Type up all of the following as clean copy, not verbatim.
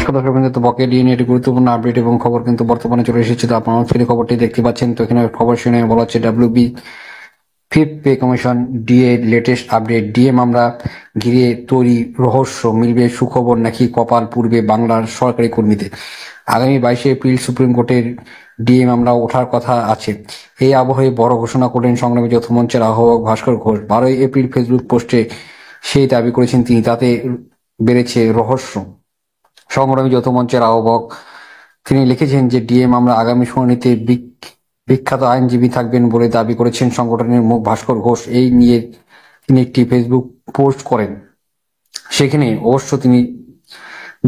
নমস্কার দর্শক বন্ধু, তো বকেয়া ডিএ নিয়ে একটি গুরুত্বপূর্ণ আপডেট এবং খবর কিন্তু বর্তমানে চলে এসেছে। তো আপনারা স্ক্রিনে খবরটি দেখতে পাচ্ছেন। তো এখানে খবর শুনে বলা হচ্ছে WB fifth pay commission DA latest update. DA মামলা ঘিরে তৈরি রহস্য, মিলবে সুখবর নাকি কপাল পূর্বে বাংলার সরকারি কর্মীদের। আগামী 22 এপ্রিল সুপ্রিম কোর্টের ডিএ মামলা ওঠার কথা আছে। এই আবহে বড় ঘোষণা করলেন সংগ্রামী যৌথ মঞ্চের আহ্বায়ক ভাস্কর ঘোষ। 12 এপ্রিল ফেসবুক পোস্টে সেই দাবি করেছেন তিনি। তাতে বেড়েছে রহস্য। সংগ্রামী যৌথ মঞ্চের আহ্বায়ক তিনি লিখেছেন যে ডিএ মামলা আগামী শুনানিতে বিখ্যাত আইনজীবী থাকবেন বলে দাবি করেছেন সংগঠনের মুখ ভাস্কর ঘোষ। এই নিয়ে তিনি একটি ফেসবুক পোস্ট করেন। সেখানে অবশ্য তিনি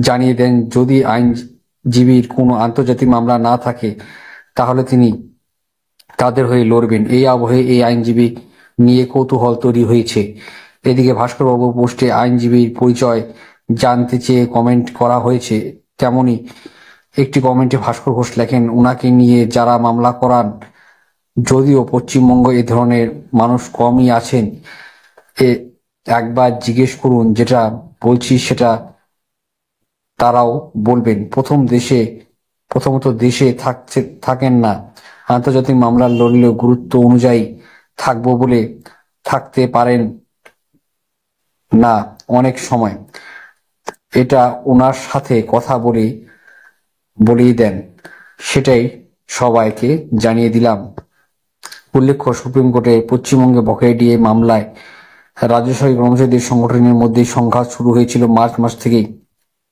জানিয়ে দেন যদি আইনজীবীর কোনো আন্তর্জাতিক মামলা না থাকে তাহলে তিনি তাদের হয়ে লড়বেন। এই আবহে এই আইনজীবী নিয়ে কৌতূহল তৈরি হয়েছে। এদিকে ভাস্করবাবু পোস্টে আইনজীবীর পরিচয় জানতে চেয়ে কমেন্ট করা হয়েছে। তেমনি একটি কমেন্টে ভাস্কর ঘোষ লেখেন, উনাকে নিয়ে যারা মামলা করান, যদিও পশ্চিমবঙ্গ এ ধরনের মানুষ কমই আছেন, একবার জিজ্ঞেস করুন, যেটা বলছি সেটা তারাও বলবেন। প্রথমত দেশে থাকেন না, আন্তর্জাতিক মামলা লড়লেও গুরুত্ব অনুযায়ী থাকবো বলে থাকতে পারেন না অনেক সময়। এটা ওনার সাথে কথা বলেই দেন, সেটাই সবাইকে জানিয়ে দিলাম। উল্লেখ্য, সুপ্রিম কোর্টে পশ্চিমবঙ্গে বকেয়া ডিএ মামলায় রাজ্য সরকারি কর্মচারীদের সংগঠনের মধ্যে সংঘাত শুরু হয়েছিল মার্চ মাস থেকেই।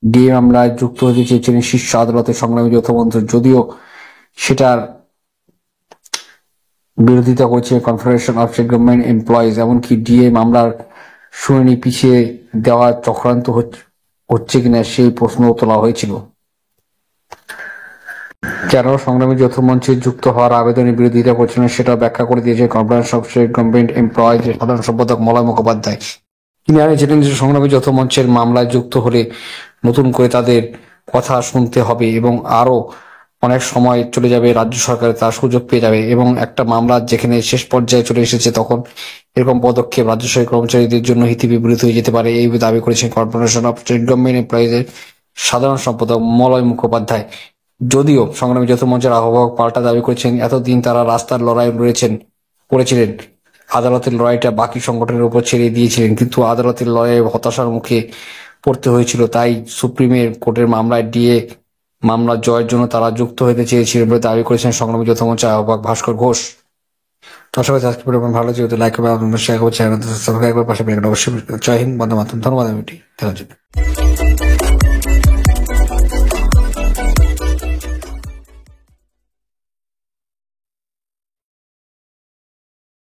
ডিএ মামলায় যুক্ত হতে চেয়েছিলেন শীর্ষ আদালতের সংগ্রামী যৌথ মঞ্চ, যদিও সেটার বিরোধিতা করেছে confederation of state government employees. এমনকি ডিএ মামলার শুনানি পিছিয়ে দেওয়া চক্রান্ত হচ্ছে কিনা সেই প্রশ্ন তোলা হয়েছিল। কেন সংগ্রামী যৌথ মঞ্চে যুক্ত হওয়ার আবেদনের বিরোধিতা করছিলেন সেটা ব্যাখ্যা করে দিয়েছে conference of state government employees এর সাধারণ সম্পাদক মলয় মুখোপাধ্যায়। তিনি জানিয়েছিলেন যে সংগ্রামী যৌথ মঞ্চের মামলায় যুক্ত হলে নতুন করে তাদের কথা শুনতে হবে এবং আরো অনেক সময় চলে যাবে, রাজ্য সরকার তার সুযোগ পেয়ে যাবে এবং একটা মামলা যেখানে শেষ পর্যায়ে চলে এসেছে তখন এরকম পদক্ষেপ রাজ্য সরকারি কর্মচারীদের জন্য হিতে বিপরীত হয়ে যেতে পারে, এই দাবি করেছেন corporation of state government employees এর সাধারণ সম্পাদক মলয় মুখোপাধ্যায়। যদিও সংগ্রামী যৌথ মঞ্চের আহ্বায়ক পাল্টা দাবি করেছেন এতদিন তারা রাস্তার লড়াই করেছিলেন, আদালতের লড়াইটা বাকি সংগঠনের উপর ছেড়ে দিয়েছিলেন, কিন্তু আদালতের লড়াইয়ে হতাশার মুখে পড়তে হয়েছিল। তাই সুপ্রিমের কোর্টের মামলায় ডিএ মামলা জয়ের জন্য তারা যুক্ত হতে চেয়েছিলেন বলে দাবি করেছেন সংগ্রামী যৌথ মঞ্চের আহ্বায়ক ভাস্কর ঘোষ। দর্শক আজকে ভালো যেহেতু লাইক করবেন, শেয়ার করবেন, একবার পাশে অবশ্যই। জয় হিন্দ, বন্দে মাতরম। ধন্যবাদ।